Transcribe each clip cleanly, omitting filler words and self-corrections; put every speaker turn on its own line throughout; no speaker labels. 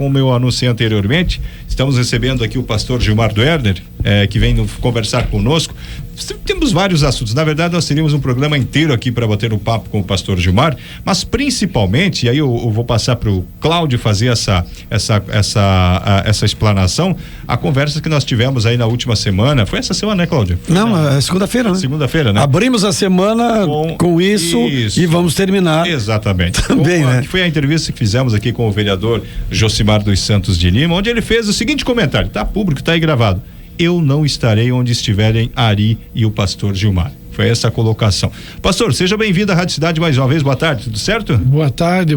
como eu anunciei anteriormente, estamos recebendo aqui o pastor Gilmar Duerner, que vem conversar conosco. Temos vários assuntos. Na verdade, nós teríamos um programa inteiro aqui para bater um papo com o pastor Gilmar, mas principalmente, e aí eu vou passar para o Cláudio fazer essa explanação, a conversa que nós tivemos aí na última semana. Foi essa semana, né, Cláudio?
Não, é segunda-feira, né?
Segunda-feira, né?
Abrimos a semana com isso e vamos terminar.
Exatamente.
Também, né?
Foi a entrevista que fizemos aqui com o vereador Josimar dos Santos de Lima, onde ele fez o seguinte comentário, tá público, tá aí gravado: eu não estarei onde estiverem Ari e o pastor Gilmar. Foi essa a colocação. Pastor, seja bem-vindo à Rádio Cidade mais uma vez, boa tarde, tudo certo?
Boa tarde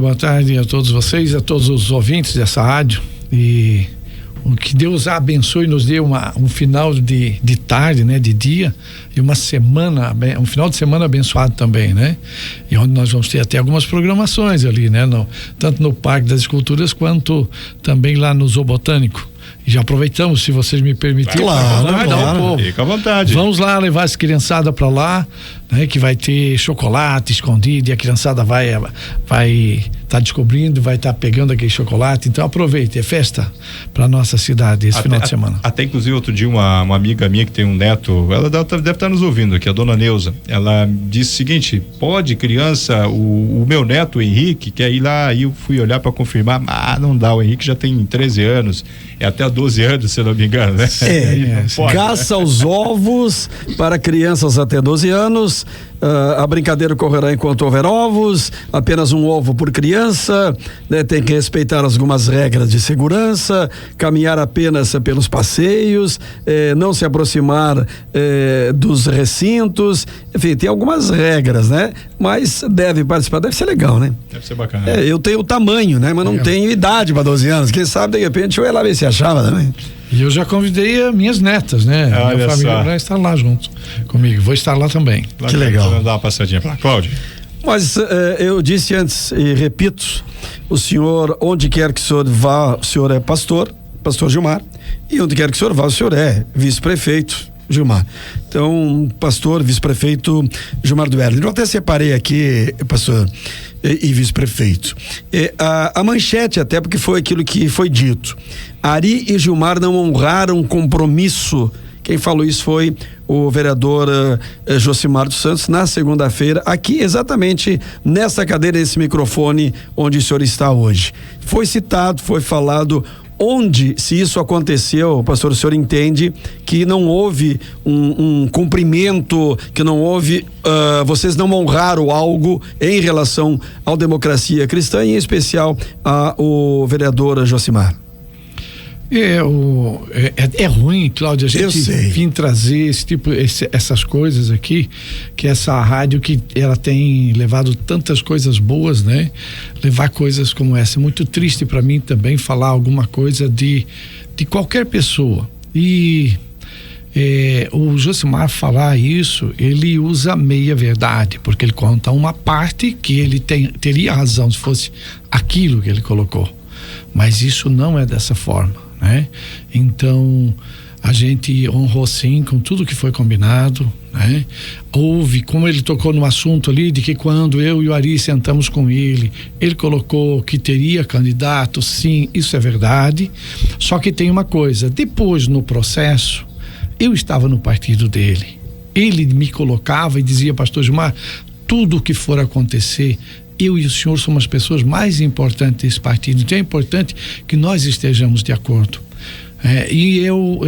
a todos vocês, a todos os ouvintes dessa rádio, e que Deus abençoe e nos dê um final de tarde, né, de dia, e uma semana, um final de semana abençoado também, né? E onde nós vamos ter até algumas programações ali, né? Tanto no Parque das Esculturas quanto também lá no Zoo Botânico. E já aproveitamos, se vocês me permitirem,
claro,
fica à vontade.
Vamos lá levar as criançadas para lá, né? Que vai ter chocolate escondido e a criançada vai tá descobrindo, vai estar pegando aquele chocolate. Então aproveite, é festa para nossa cidade esse final de semana.
Até inclusive outro dia uma amiga minha que tem um neto, ela deve estar nos ouvindo aqui, a dona Neuza, ela disse o seguinte: pode criança, o meu neto, o Henrique, quer ir lá, aí eu fui olhar para confirmar, não dá, o Henrique já tem 13 anos, é até 12 anos, se eu não me engano, né?
Caça aos ovos para crianças até 12 anos. A brincadeira correrá enquanto houver ovos, apenas um ovo por criança, né? Tem que respeitar algumas regras de segurança, caminhar apenas pelos passeios, não se aproximar dos recintos, enfim, tem algumas regras, né? Mas deve participar, deve ser legal, né?
Deve ser bacana.
Eu tenho o tamanho, né? Mas não tenho idade para 12 anos, quem sabe de repente eu ia lá ver se achava também.
E eu já convidei as minhas netas, né?
Olha,
minha família vai estar lá junto comigo, vou estar lá também.
Que legal.
Vamos dar uma passadinha para Cláudio.
Mas eu disse antes e repito, o senhor, onde quer que o senhor vá, o senhor é pastor Gilmar, e onde quer que o senhor vá, o senhor é vice-prefeito Gilmar. Então, pastor, vice-prefeito Gilmar Duerner. Eu até separei aqui, pastor e vice-prefeito. A manchete, até porque foi aquilo que foi dito. Ari e Gilmar não honraram compromisso. Quem falou isso foi o vereador Josimar dos Santos na segunda-feira, aqui exatamente nessa cadeira, esse microfone onde o senhor está hoje. Foi citado, foi falado onde, se isso aconteceu, pastor, o senhor entende que não houve um cumprimento, que não houve, vocês não honraram algo em relação à democracia cristã, em especial ao vereador Josimar?
É ruim, Cláudio, a gente vir trazer essas coisas aqui, que essa rádio que ela tem levado tantas coisas boas, né? Levar coisas como essa, é muito triste para mim também falar alguma coisa de qualquer pessoa. E o Josimar falar isso, ele usa meia verdade, porque ele conta uma parte que ele teria razão se fosse aquilo que ele colocou, mas isso não é dessa forma, né? Então a gente honrou sim com tudo que foi combinado, né? Houve, como ele tocou no assunto ali, de que quando eu e o Ari sentamos com ele colocou que teria candidato, sim, isso é verdade, só que tem uma coisa, depois no processo eu estava no partido dele, ele me colocava e dizia: pastor Gilmar, tudo o que for acontecer, eu e o senhor somos as pessoas mais importantes desse partido, então é importante que nós estejamos de acordo. E eu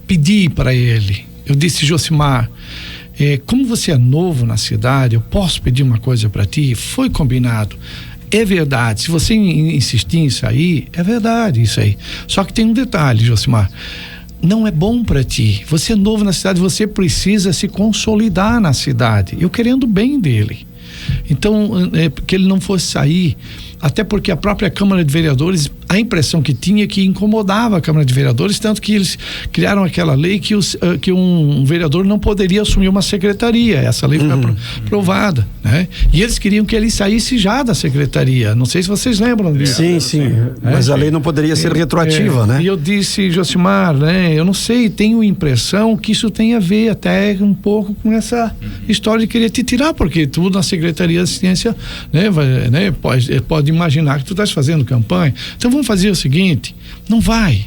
pedi para ele, eu disse: Josimar, como você é novo na cidade, eu posso pedir uma coisa para ti? Foi combinado. É verdade, se você insistir em sair, é verdade isso aí. Só que tem um detalhe, Josimar, não é bom para ti. Você é novo na cidade, você precisa se consolidar na cidade. Eu querendo o bem dele. Então, que ele não fosse sair, até porque a própria Câmara de Vereadores, a impressão que tinha que incomodava a Câmara de Vereadores, tanto que eles criaram aquela lei que um vereador não poderia assumir uma secretaria. Essa lei foi aprovada, né? E eles queriam que ele saísse já da secretaria. Não sei se vocês lembram disso.
Sim. Mas a lei não poderia ser retroativa, né?
E eu disse: Josimar, né? Eu não sei, tenho impressão que isso tem a ver até um pouco com essa história de querer te tirar, porque tudo na Secretaria de Assistência, né? Pode imaginar que tu estás fazendo campanha, então vamos fazer o seguinte, não vai,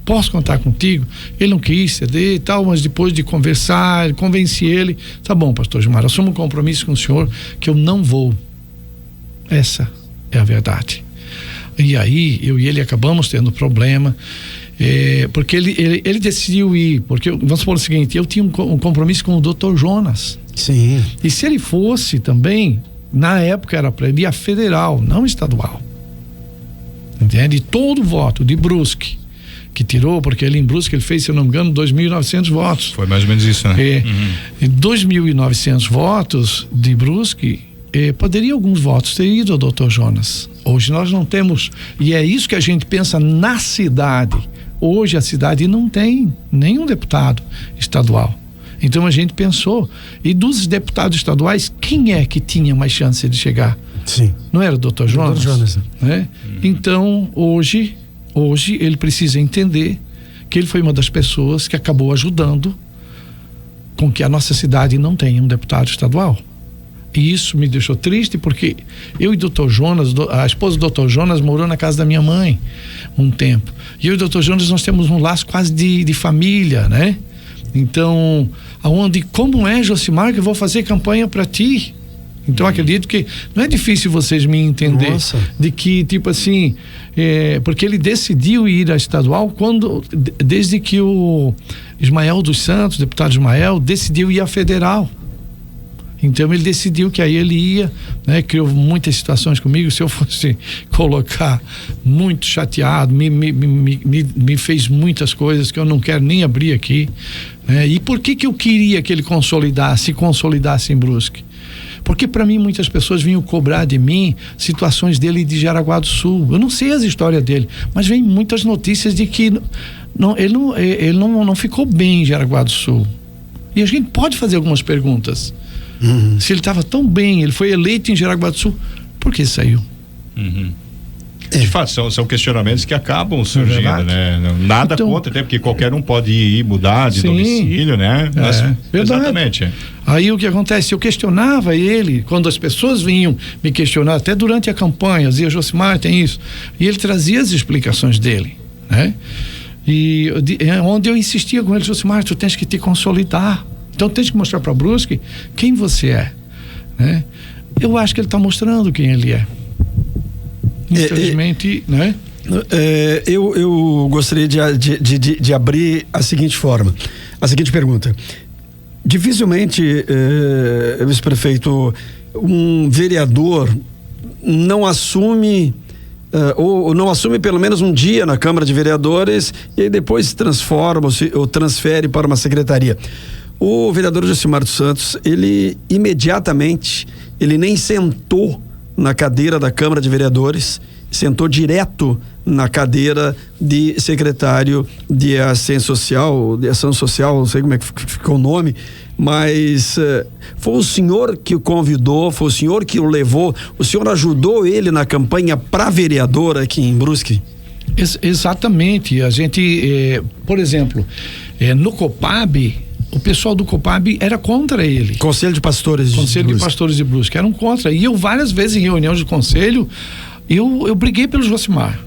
posso contar contigo? Ele não quis ceder e tal, mas depois de conversar, convenci ele, tá bom, pastor Gilmar, assumo um compromisso com o senhor que eu não vou. Essa é a verdade. E aí, eu e ele acabamos tendo problema, porque ele decidiu ir, porque, vamos supor o seguinte, eu tinha um compromisso com o Dr. Jonas.
Sim.
E se ele fosse também, na época era para ele ir a federal, não estadual. Entende? E todo o voto de Brusque, que tirou, porque ele em Brusque ele fez, se eu não me engano, 2.900 votos.
Foi mais ou menos isso, né?
2.900 votos de Brusque, poderia alguns votos ter ido ao Dr. Jonas. Hoje nós não temos, e é isso que a gente pensa na cidade. Hoje a cidade não tem nenhum deputado estadual. Então a gente pensou, e dos deputados estaduais, quem é que tinha mais chance de chegar?
Sim.
Não era o Dr. Jonas?
Dr. Jonas.
Né? Então hoje ele precisa entender que ele foi uma das pessoas que acabou ajudando com que a nossa cidade não tenha um deputado estadual. E isso me deixou triste, porque eu e o Dr. Jonas, a esposa do Dr. Jonas morou na casa da minha mãe um tempo. E eu e o Dr. Jonas, nós temos um laço quase de família, né? Então, como é, Josimar, que eu vou fazer campanha para ti? Então, acredito que não é difícil vocês me entender.
Nossa.
De que, tipo assim, porque ele decidiu ir à estadual desde que o Ismael dos Santos, deputado Ismael, decidiu ir à federal. Então ele decidiu que aí ele ia, né? Criou muitas situações comigo. Se eu fosse colocar, muito chateado, me fez muitas coisas que eu não quero nem abrir aqui, né? E por que eu queria que ele consolidasse em Brusque? Porque para mim muitas pessoas vinham cobrar de mim situações dele de Jaraguá do Sul. Eu não sei as histórias dele, mas vem muitas notícias de que ele não ficou bem em Jaraguá do Sul. E a gente pode fazer algumas perguntas. Se ele estava tão bem, ele foi eleito em Jaraguá do Sul, por que saiu?
De fato, são questionamentos que acabam surgindo, né? Nada então, contra, até porque qualquer um pode ir mudar de domicílio, né? Mas, exatamente.
Aí o que acontece? Eu questionava ele, quando as pessoas vinham me questionar, até durante a campanha, dizia, Josimar, tem isso. E ele trazia as explicações dele, né? E onde eu insistia com ele, Josimar, tu tens que te consolidar. Então tens que mostrar para Brusque quem você é, né? Eu acho que ele está mostrando quem ele é. Infelizmente, né?
Eu gostaria de abrir a seguinte forma, a seguinte pergunta. Dificilmente, vice-prefeito, um vereador não assume ou não assume pelo menos um dia na Câmara de Vereadores e aí depois se transforma ou transfere para uma secretaria. O vereador Josimar dos Santos, ele imediatamente, ele nem sentou na cadeira da Câmara de Vereadores, sentou direto na cadeira de secretário de Assistência Social, não sei como é que ficou o nome, mas foi o senhor que o convidou, foi o senhor que o levou, o senhor ajudou ele na campanha para vereador aqui em Brusque?
Exatamente, a gente, por exemplo, no Copab, o pessoal do Copab era contra ele.
Conselho de Pastores
de Brusque eram contra. E eu várias vezes em reuniões de conselho, eu briguei pelo Josimar.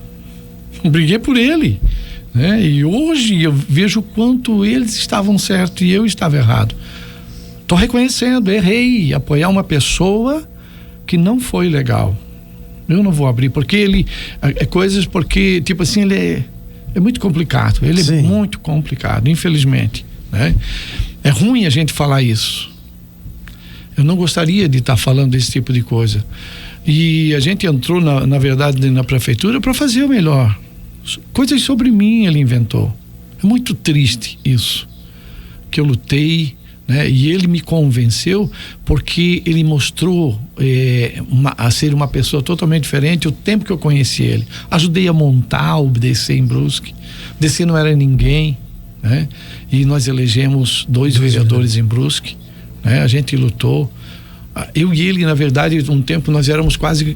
Briguei por ele, né? E hoje eu vejo quanto eles estavam certos e eu estava errado. Tô reconhecendo, errei, apoiar uma pessoa que não foi legal. Eu não vou abrir, porque porque, tipo assim, ele é muito complicado. Ele é muito complicado, infelizmente. Né? É ruim a gente falar isso. Eu não gostaria de estar falando desse tipo de coisa. E a gente entrou, na verdade, na prefeitura para fazer o melhor. Coisas sobre mim ele inventou. É muito triste isso. Que eu lutei, né? E ele me convenceu porque ele mostrou a ser uma pessoa totalmente diferente o tempo que eu conheci ele. Ajudei a montar o DC em Brusque. DC não era ninguém, né? E nós elegemos 2 vereadores em Brusque, né? A gente lutou. Eu e ele, na verdade, um tempo nós éramos quase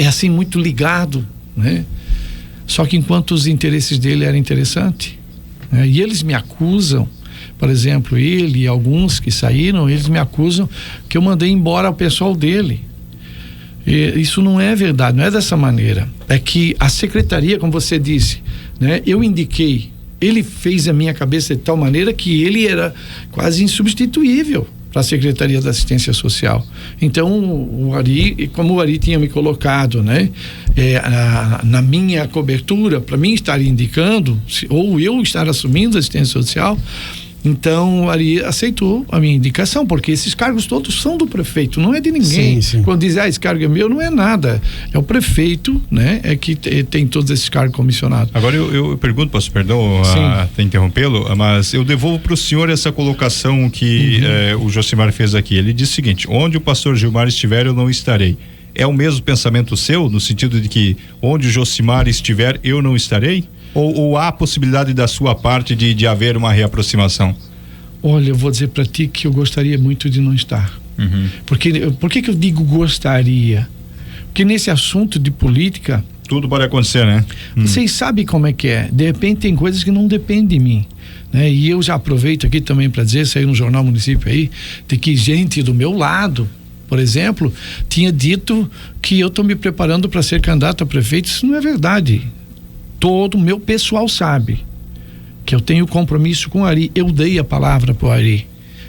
assim muito ligado, né? Só que enquanto os interesses dele eram interessantes, né? E eles me acusam, por exemplo, ele e alguns que saíram, eles me acusam que eu mandei embora o pessoal dele. Isso não é verdade, não é dessa maneira. É que a secretaria, como você disse, né, eu indiquei, ele fez a minha cabeça de tal maneira que ele era quase insubstituível para a Secretaria da Assistência Social. Então, o Ari, como o Ari tinha me colocado, né, na minha cobertura, para mim estar indicando, ou eu estar assumindo a assistência social, então o Ari aceitou a minha indicação, porque esses cargos todos são do prefeito, não é de ninguém.
Sim.
Quando diz, esse cargo é meu, não é nada. É o prefeito, né, é que tem todos esses cargos comissionados.
Agora eu pergunto, pastor, perdão até interrompê-lo, mas eu devolvo para o senhor essa colocação que o Josimar fez aqui. Ele diz o seguinte: onde o pastor Gilmar estiver, eu não estarei. É o mesmo pensamento seu, no sentido de que onde o Josimar estiver, eu não estarei? Ou há a possibilidade da sua parte de haver uma reaproximação?
Olha, eu vou dizer para ti que eu gostaria muito de não estar. Por que eu digo gostaria? Porque nesse assunto de política...
Tudo pode acontecer, né?
Vocês sabem como é que é. De repente tem coisas que não dependem de mim, né? E eu já aproveito aqui também para dizer, saiu no Jornal Município aí, de que gente do meu lado, por exemplo, tinha dito que eu estou me preparando para ser candidato a prefeito. Isso não é verdade. Todo o meu pessoal sabe que eu tenho compromisso com o Ari. Eu dei a palavra pro Ari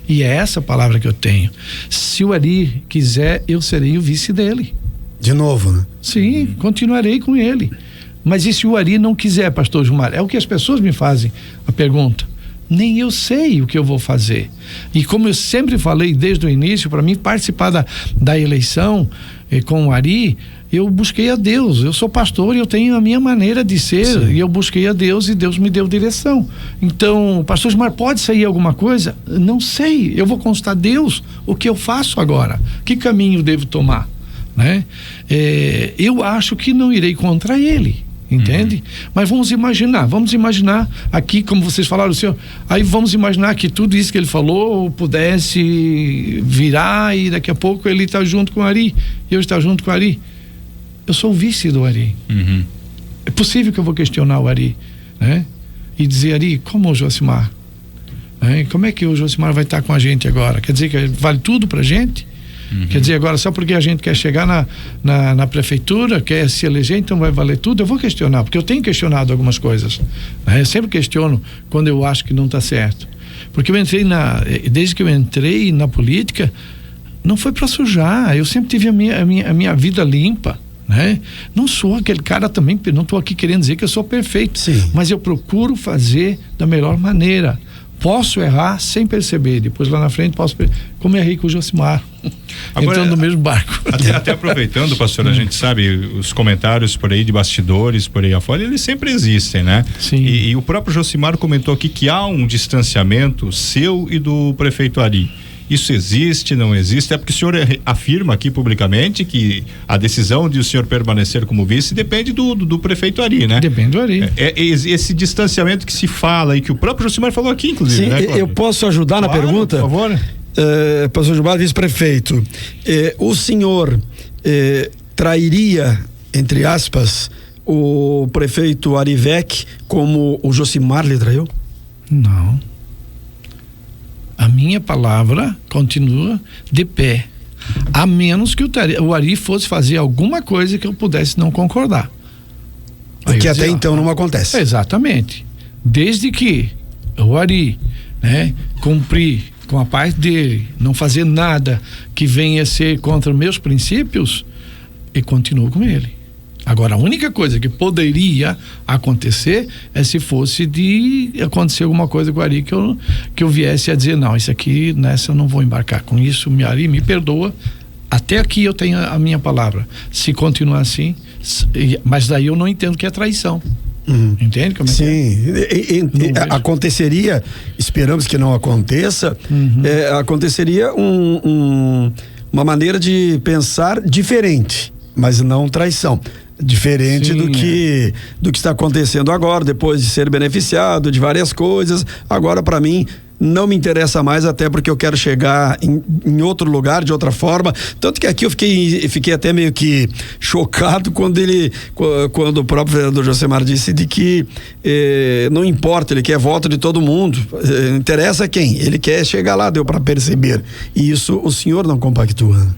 e é essa palavra que eu tenho. Se o Ari quiser, eu serei o vice dele.
De novo, né?
Sim, continuarei com ele. Mas e se o Ari não quiser, pastor Gilmar? É o que as pessoas me fazem a pergunta. Nem eu sei o que eu vou fazer. E como eu sempre falei desde o início, para mim participar da eleição com o Ari, eu busquei a Deus. Eu sou pastor e eu tenho a minha maneira de ser. Sim. E eu busquei a Deus e Deus me deu direção. Então, pastor Gilmar, pode sair alguma coisa? Não sei. Eu vou consultar Deus o que eu faço agora. Que caminho devo tomar, né? Eu acho que não irei contra ele. Entende? Mas vamos imaginar aqui, como vocês falaram, senhor, aí vamos imaginar que tudo isso que ele falou pudesse virar e daqui a pouco ele está junto com o Ari, eu estar junto com o Ari. Eu sou o vice do Ari. É possível que eu vou questionar o Ari, né? E dizer, Ari, como o Josimar? Como é que o Josimar vai estar com a gente agora? Quer dizer que vale tudo pra gente? Quer dizer, agora só porque a gente quer chegar na prefeitura, quer se eleger, então vai valer tudo? Eu vou questionar, porque eu tenho questionado algumas coisas, né? Eu sempre questiono quando eu acho que não está certo, porque desde que eu entrei na política, não foi para sujar, eu sempre tive a minha vida limpa, né? Não sou aquele cara também, não estou aqui querendo dizer que eu sou perfeito.
Sim.
Mas eu procuro fazer da melhor maneira. Posso errar sem perceber, depois lá na frente como errei com o Josimar. Agora, entrando no mesmo barco.
Até aproveitando, pastor, a gente sabe os comentários por aí de bastidores, por aí afora, eles sempre existem, né?
Sim.
E o próprio Josimar comentou aqui que há um distanciamento seu e do prefeito Ari. Isso existe, não existe? É porque o senhor afirma aqui publicamente que a decisão de o senhor permanecer como vice depende do prefeito Ari, né?
Depende do Ari.
Esse distanciamento que se fala e que o próprio Josimar falou aqui, inclusive.
Sim, né, eu posso ajudar na pergunta?
Por favor.
Pastor Gilmar, vice-prefeito, o senhor trairia, entre aspas, o prefeito Arivec como o Josimar lhe traiu?
Não. A minha palavra continua de pé, a menos que o Ari fosse fazer alguma coisa que eu pudesse não concordar.
O que até então não acontece.
Exatamente. Desde que o Ari, né, cumprir com a parte dele, não fazer nada que venha a ser contra meus princípios, eu continuo com ele. Agora, a única coisa que poderia acontecer é se fosse de acontecer alguma coisa com o Ari que eu viesse a dizer, não, isso aqui, nessa eu não vou embarcar com isso, Ari, me perdoa, até aqui eu tenho a minha palavra. Se continuar assim, mas daí eu não entendo que é traição. Entende como é que é?
Sim, aconteceria, esperamos que não aconteça, aconteceria uma maneira de pensar diferente, mas não traição. Diferente do que está acontecendo agora, depois de ser beneficiado de várias coisas. Agora, para mim, não me interessa mais, até porque eu quero chegar em outro lugar, de outra forma. Tanto que aqui eu fiquei até meio que chocado quando o próprio vereador Josimar disse de que não importa, ele quer voto de todo mundo, interessa quem, ele quer chegar lá, deu para perceber. E isso o senhor não compactua.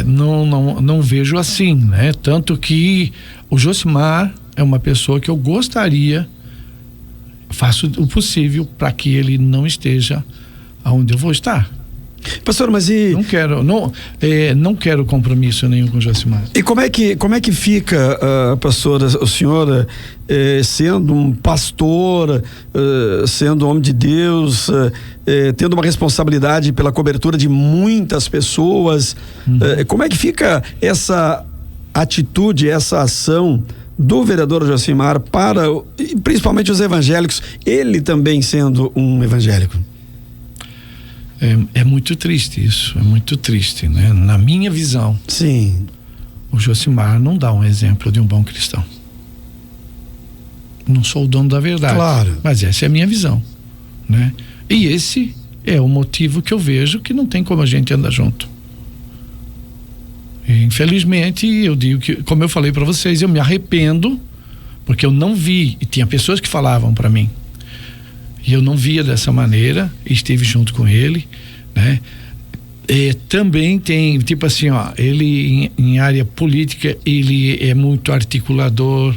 Não vejo assim, né? Tanto que o Josimar é uma pessoa que eu gostaria, faço o possível para que ele não esteja onde eu vou estar.
Pastor, mas
não quero compromisso nenhum com o Josimar.
E como é que fica, pastor, o senhor sendo um pastor, sendo homem de Deus, tendo uma responsabilidade pela cobertura de muitas pessoas, como é que fica essa atitude, essa ação do vereador Josimar para, principalmente os evangélicos, ele também sendo um evangélico?
É muito triste isso, é muito triste, né? Na minha visão,
sim,
o Josimar não dá um exemplo de um bom cristão. Não sou o dono da verdade,
claro,
mas essa é a minha visão, né? E esse é o motivo que eu vejo que não tem como a gente andar junto. E, infelizmente, eu digo que, como eu falei para vocês, eu me arrependo porque eu não vi, e tinha pessoas que falavam para mim, e eu não via dessa maneira, estive junto com ele, né? Também tem, tipo assim, ele em área política, ele é muito articulador,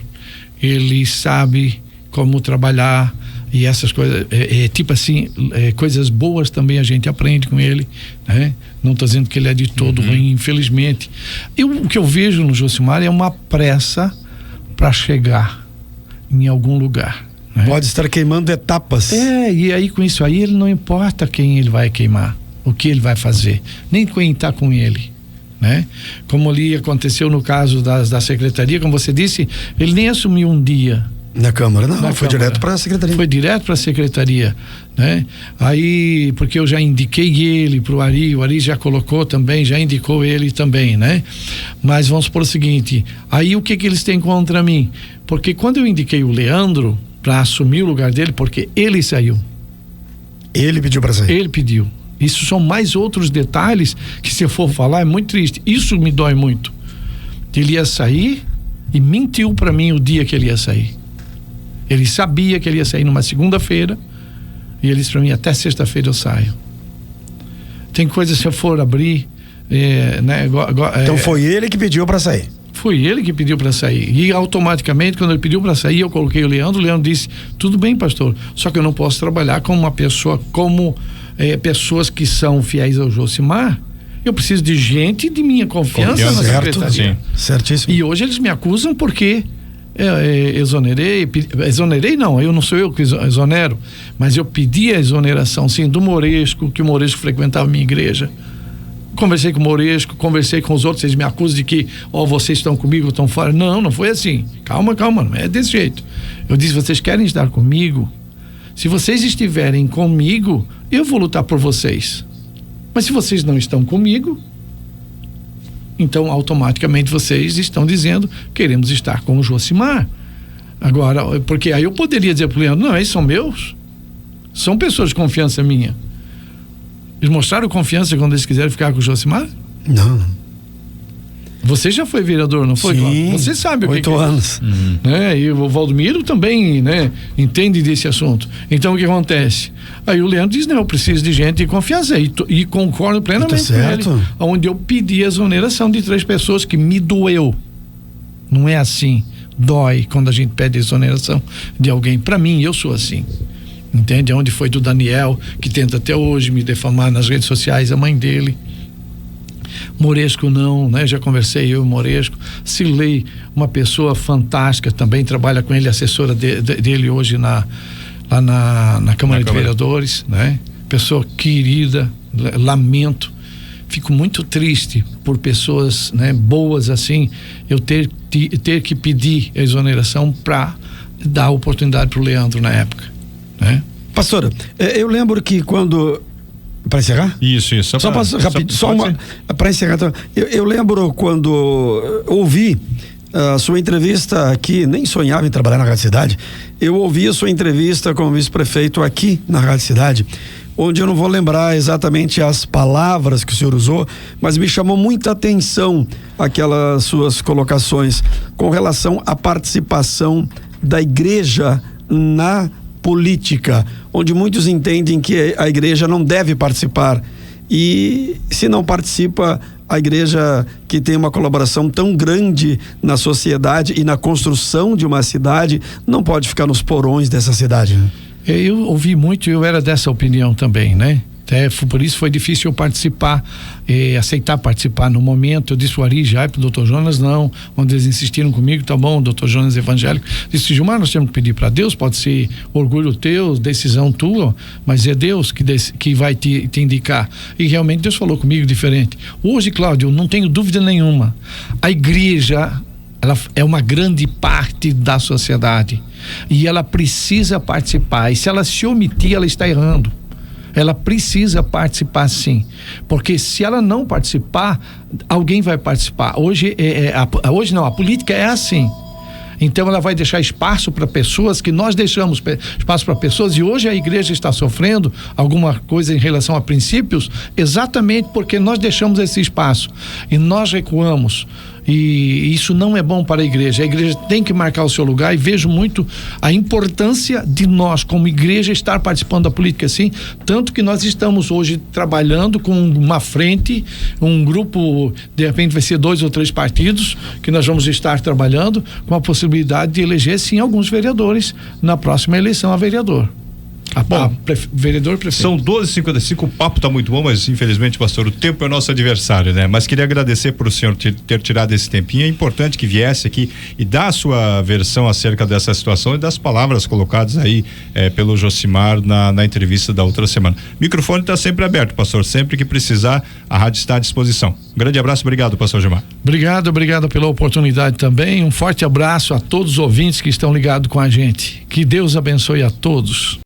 ele sabe como trabalhar e essas coisas, tipo assim, coisas boas também a gente aprende com ele, né? Não estou dizendo que ele é de todo ruim, infelizmente. O que eu vejo no Josimar é uma pressa para chegar em algum lugar.
Pode estar queimando etapas.
E aí com isso aí ele não importa quem ele vai queimar, o que ele vai fazer, nem quem está com ele, né? Como ali aconteceu no caso da secretaria, como você disse, ele nem assumiu um dia
na Câmara, foi direto para a secretaria.
Foi direto para a secretaria, né? Aí, porque eu já indiquei ele para o Ari já colocou também, já indicou ele também, né? Mas vamos supor o seguinte, aí o que eles têm contra mim? Porque quando eu indiquei o Leandro para assumir o lugar dele, porque ele saiu.
Ele pediu para sair.
Ele pediu. Isso são mais outros detalhes que, se eu for falar, é muito triste. Isso me dói muito. Ele ia sair e mentiu para mim o dia que ele ia sair. Ele sabia que ele ia sair numa segunda-feira e ele disse para mim, até sexta-feira eu saio. Tem coisas, se eu for abrir, né?
Então foi ele que pediu para sair.
Foi ele que pediu para sair. E automaticamente, quando ele pediu para sair, eu coloquei o Leandro disse, tudo bem, pastor, só que eu não posso trabalhar com uma pessoa, como pessoas que são fiéis ao Josimar. Eu preciso de gente de minha confiança na secretaria.
Sim. Certíssimo.
E hoje eles me acusam porque exonerei não, eu não sou eu que exonero, mas eu pedi a exoneração, sim, do Moresco, que o Moresco frequentava a minha igreja. Conversei com o Moresco, conversei com os outros, eles me acusam de que, vocês estão comigo, estão fora. Não foi assim. Calma, não é desse jeito. Eu disse, vocês querem estar comigo? Se vocês estiverem comigo, eu vou lutar por vocês. Mas se vocês não estão comigo, então automaticamente vocês estão dizendo, queremos estar com o Josimar. Agora, porque aí eu poderia dizer para o Leandro, não, esses são meus. São pessoas de confiança minha. Eles mostraram confiança quando eles quiserem ficar com o Josimar?
Não.
Você já foi vereador, não foi?
Sim,
você sabe o que
8 anos.
Né? E o Valdomiro também, né? Entende desse assunto. Então o que acontece? Aí o Leandro diz, não, eu preciso de gente de confiança e concordo plenamente com ele. Onde eu pedi a exoneração de 3 pessoas que me doeu. Não é assim. Dói quando a gente pede exoneração de alguém. Para mim, eu sou assim. Entende? Onde foi do Daniel, que tenta até hoje me defamar nas redes sociais, a mãe dele. Moresco não, né? Já conversei eu e o Moresco. Silei, uma pessoa fantástica, também trabalha com ele, assessora dele hoje lá na Câmara de Vereadores, né? Pessoa querida, lamento. Fico muito triste por pessoas, né, boas assim, eu ter que pedir a exoneração para dar oportunidade para o Leandro na época, né?
Pastora, eu lembro que quando... Para encerrar?
Isso.
Só para encerrar. Então, eu lembro quando ouvi a sua entrevista aqui, nem sonhava em trabalhar na Rádio Cidade. Eu ouvi a sua entrevista como vice-prefeito aqui na Rádio Cidade, onde eu não vou lembrar exatamente as palavras que o senhor usou, mas me chamou muita atenção aquelas suas colocações com relação à participação da igreja na política, onde muitos entendem que a igreja não deve participar, e se não participa, a igreja que tem uma colaboração tão grande na sociedade e na construção de uma cidade não pode ficar nos porões dessa cidade, né?
Eu ouvi muito e eu era dessa opinião também, né? Por isso foi difícil eu participar, aceitar participar no momento. Eu disse o Ari já pro Dr. Jonas, não, quando eles insistiram comigo, tá bom, o Dr. Jonas evangélico, disse: Gilmar, nós temos que pedir para Deus, pode ser orgulho teu, decisão tua, mas é Deus que vai te indicar. E realmente Deus falou comigo diferente. Hoje, Cláudio, eu não tenho dúvida nenhuma, a igreja, ela é uma grande parte da sociedade e ela precisa participar, e se ela se omitir, ela está errando. Ela precisa participar, sim, porque se ela não participar, alguém vai participar. Hoje a política é assim. Então ela vai deixar espaço para pessoas, que nós deixamos espaço para pessoas, e hoje a igreja está sofrendo alguma coisa em relação a princípios, exatamente porque nós deixamos esse espaço e nós recuamos. E isso não é bom para a igreja. A igreja tem que marcar o seu lugar, e vejo muito a importância de nós, como igreja, estar participando da política, sim. Tanto que nós estamos hoje trabalhando com uma frente, um grupo, de repente vai ser 2 ou 3 partidos, que nós vamos estar trabalhando com a possibilidade de eleger, sim, alguns vereadores na próxima eleição a vereador. Vereador prefeito.
São 12h55, o papo tá muito bom, mas infelizmente, pastor, o tempo é nosso adversário, né? Mas queria agradecer por o senhor ter tirado esse tempinho. É importante que viesse aqui e dar a sua versão acerca dessa situação e das palavras colocadas aí pelo Josimar na entrevista da outra semana. O microfone está sempre aberto, pastor, sempre que precisar, a rádio está à disposição. Um grande abraço, obrigado, pastor Gilmar.
Obrigado pela oportunidade também. Um forte abraço a todos os ouvintes que estão ligados com a gente. Que Deus abençoe a todos.